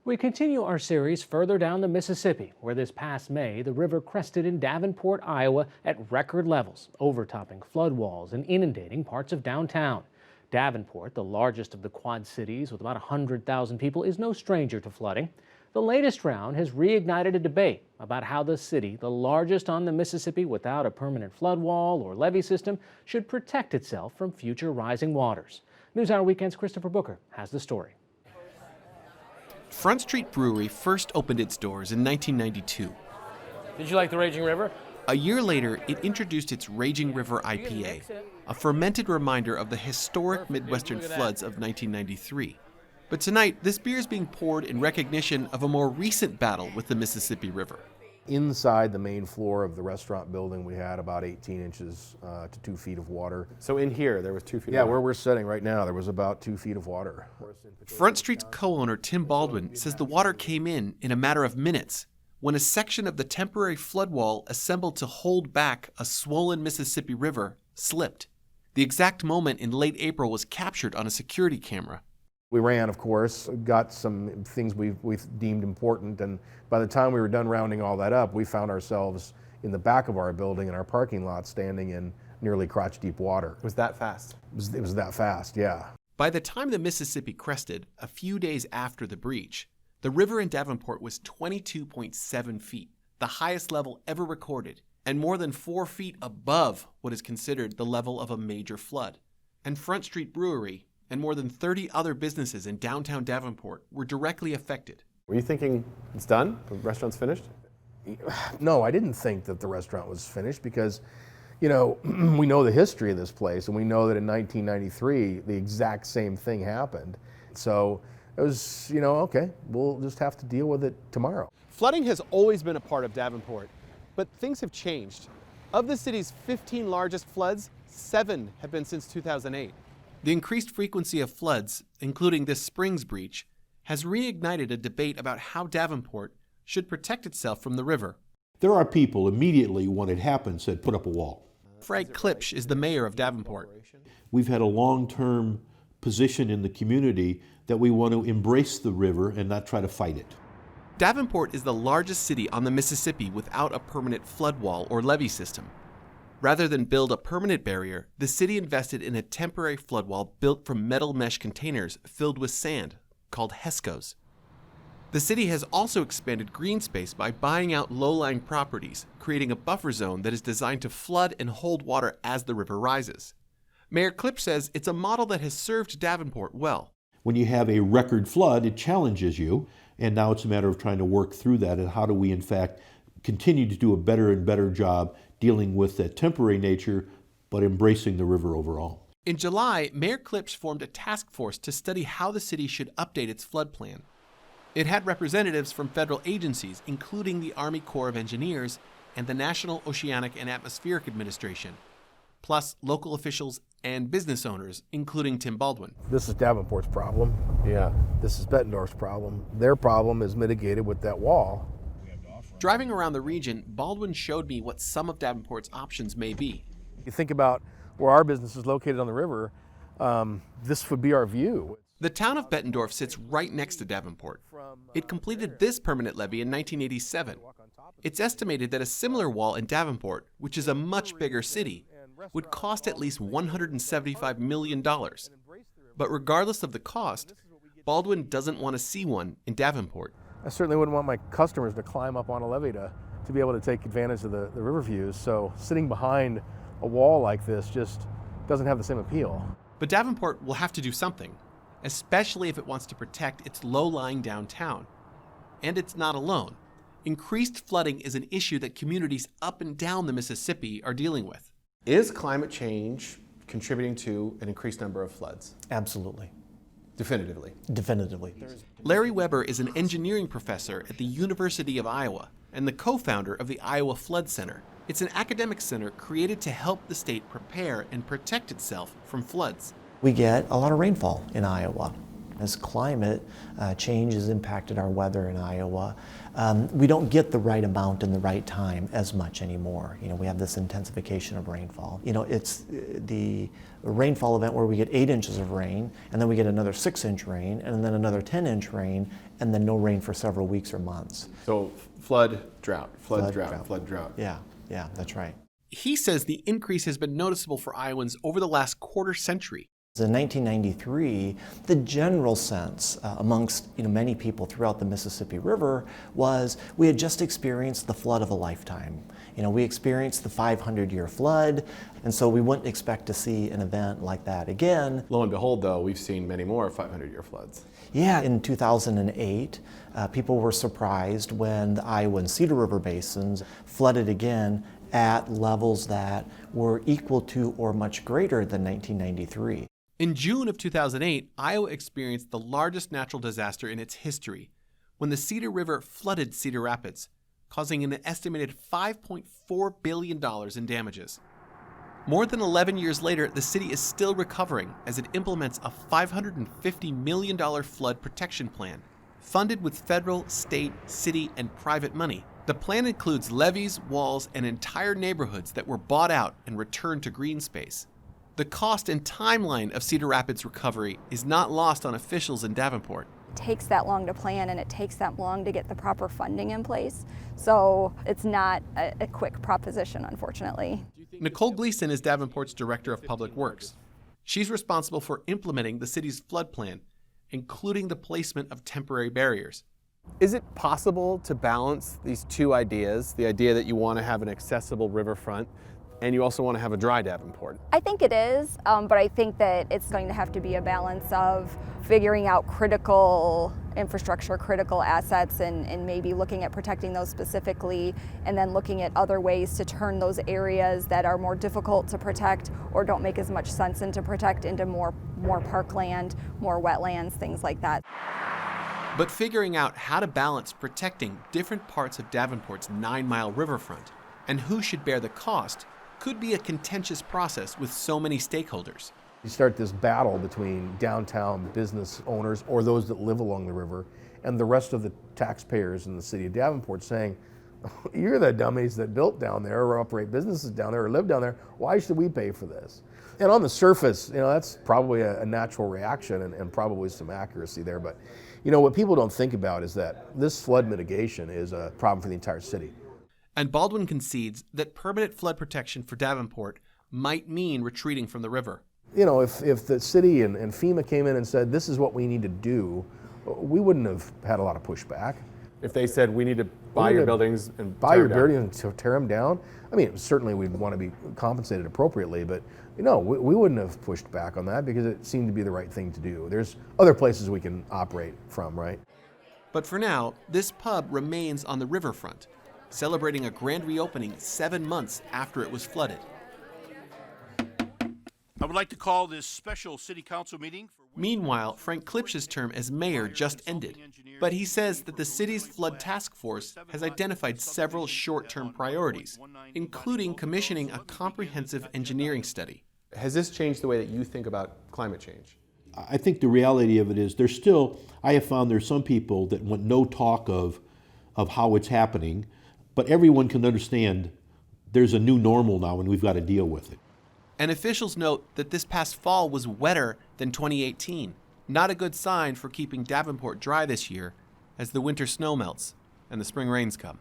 We continue our series further down the Mississippi, where this past May, the river crested in Davenport, Iowa at record levels, overtopping flood walls and inundating parts of downtown. Davenport, the largest of the Quad Cities with about 100,000 people, is no stranger to flooding. The latest round has reignited a debate about how the city, the largest on the Mississippi without a permanent flood wall or levee system, should protect itself from future rising waters. NewsHour Weekend's Christopher Booker has the story. Front Street Brewery first opened its doors in 1992. Did you like the Raging River? A year later, it introduced its Raging River IPA, a fermented reminder of the historic Midwestern floods of 1993. But tonight, this beer is being poured in recognition of a more recent battle with the Mississippi River. Inside the main floor of the restaurant building, we had about 18 inches to 2 feet of water. So in here, there was 2 feet of Yeah, water? where we're sitting right now, there was about 2 feet of water. Front Street's co-owner Tim Baldwin says the water came in a matter of minutes when a section of the temporary flood wall assembled to hold back a swollen Mississippi River slipped. The exact moment in late April was captured on a security camera. We ran, of course, got some things we deemed important, and by the time we were done rounding all that up, we found ourselves in the back of our building in our parking lot standing in nearly crotch-deep water. It was that fast? It was that fast, yeah. By the time the Mississippi crested, a few days after the breach, the river in Davenport was 22.7 feet, the highest level ever recorded, and more than 4 feet above what is considered the level of a major flood. And Front Street Brewery and more than 30 other businesses in downtown Davenport were directly affected. Were you thinking it's done? The restaurant's finished? No, I didn't think that the restaurant was finished because, you know, we know the history of this place, and we know that in 1993, the exact same thing happened. So it was, you know, okay, we'll just have to deal with it tomorrow. Flooding has always been a part of Davenport, but things have changed. Of the city's 15 largest floods, 7 have been since 2008. The increased frequency of floods, including this spring's breach, has reignited a debate about how Davenport should protect itself from the river. There are people immediately when it happened said, put up a wall. Frank Klipsch is the mayor of Davenport. We've had a long-term position in the community that we want to embrace the river and not try to fight it. Davenport is the largest city on the Mississippi without a permanent flood wall or levee system. Rather than build a permanent barrier, the city invested in a temporary flood wall built from metal mesh containers filled with sand, called HESCOs. The city has also expanded green space by buying out low-lying properties, creating a buffer zone that is designed to flood and hold water as the river rises. Mayor Klipsch says it's a model that has served Davenport well. When you have a record flood, it challenges you, and now it's a matter of trying to work through that and how do we, in fact, continue to do a better and better job dealing with that temporary nature, but embracing the river overall. In July, Mayor Klipsch formed a task force to study how the city should update its flood plan. It had representatives from federal agencies, including the Army Corps of Engineers and the National Oceanic and Atmospheric Administration, plus local officials and business owners, including Tim Baldwin. This is Davenport's problem. Yeah. This is Bettendorf's problem. Their problem is mitigated with that wall. Driving around the region, Baldwin showed me what some of Davenport's options may be. You think about where our business is located on the river, this would be our view. The town of Bettendorf sits right next to Davenport. It completed this permanent levee in 1987. It's estimated that a similar wall in Davenport, which is a much bigger city, would cost at least $175 million. But regardless of the cost, Baldwin doesn't want to see one in Davenport. I certainly wouldn't want my customers to climb up on a levee to be able to take advantage of the river views. So sitting behind a wall like this just doesn't have the same appeal. But Davenport will have to do something, especially if it wants to protect its low-lying downtown. And it's not alone. Increased flooding is an issue that communities up and down the Mississippi are dealing with. Is climate change contributing to an increased number of floods? Absolutely. Definitively. Definitively. Larry Weber is an engineering professor at the University of Iowa and the co-founder of the Iowa Flood Center. It's an academic center created to help the state prepare and protect itself from floods. We get a lot of rainfall in Iowa. As climate change has impacted our weather in Iowa, we don't get the right amount in the right time as much anymore. We have this intensification of rainfall. It's the rainfall event where we get 8 inches of rain, and then we get another 6-inch rain, and then another 10-inch rain, and then no rain for several weeks or months. So flood, drought, flood, Flood, drought, drought. flood, drought. Yeah, that's right. He says the increase has been noticeable for Iowans over the last quarter century. In 1993, the general sense amongst many people throughout the Mississippi River was we had just experienced the flood of a lifetime. We experienced the 500-year flood, and so we wouldn't expect to see an event like that again. Lo and behold, though, we've seen many more 500-year floods. Yeah, in 2008, people were surprised when the Iowa and Cedar River basins flooded again at levels that were equal to or much greater than 1993. In June of 2008, Iowa experienced the largest natural disaster in its history when the Cedar River flooded Cedar Rapids, causing an estimated $5.4 billion in damages. More than 11 years later, the city is still recovering as it implements a $550 million flood protection plan, funded with federal, state, city, and private money. The plan includes levees, walls, and entire neighborhoods that were bought out and returned to green space. The cost and timeline of Cedar Rapids' recovery is not lost on officials in Davenport. It takes that long to plan, and it takes that long to get the proper funding in place. So it's not a quick proposition, unfortunately. Nicole Gleason is Davenport's Director of Public Works. She's responsible for implementing the city's flood plan, including the placement of temporary barriers. Is it possible to balance these two ideas, the idea that you want to have an accessible riverfront and you also want to have a dry Davenport? I think it is, but I think that it's going to have to be a balance of figuring out critical infrastructure, critical assets, and maybe looking at protecting those specifically, and then looking at other ways to turn those areas that are more difficult to protect or don't make as much sense to protect into more parkland, more wetlands, things like that. But figuring out how to balance protecting different parts of Davenport's 9-mile riverfront and who should bear the cost could be a contentious process with so many stakeholders. You start this battle between downtown business owners or those that live along the river and the rest of the taxpayers in the city of Davenport saying, you're the dummies that built down there or operate businesses down there or live down there. Why should we pay for this? And on the surface, that's probably a natural reaction and probably some accuracy there. But what people don't think about is that this flood mitigation is a problem for the entire city. And Baldwin concedes that permanent flood protection for Davenport might mean retreating from the river. If the city and FEMA came in and said, this is what we need to do, we wouldn't have had a lot of pushback. If they said we need to buy your buildings and buy your buildings and tear them down, certainly we'd want to be compensated appropriately, but we wouldn't have pushed back on that because it seemed to be the right thing to do. There's other places we can operate from, right? But for now, this pub remains on the riverfront, celebrating a grand reopening 7 months after it was flooded. I would like to call this special city council meeting. Meanwhile, Frank Klipsch's term as mayor just ended, but he says that the city's flood task force has identified several short-term priorities, including commissioning a comprehensive engineering study. Has this changed the way that you think about climate change? I think the reality of it is I have found there's some people that want no talk of how it's happening, but everyone can understand there's a new normal now and we've got to deal with it. And officials note that this past fall was wetter than 2018, not a good sign for keeping Davenport dry this year as the winter snow melts and the spring rains come.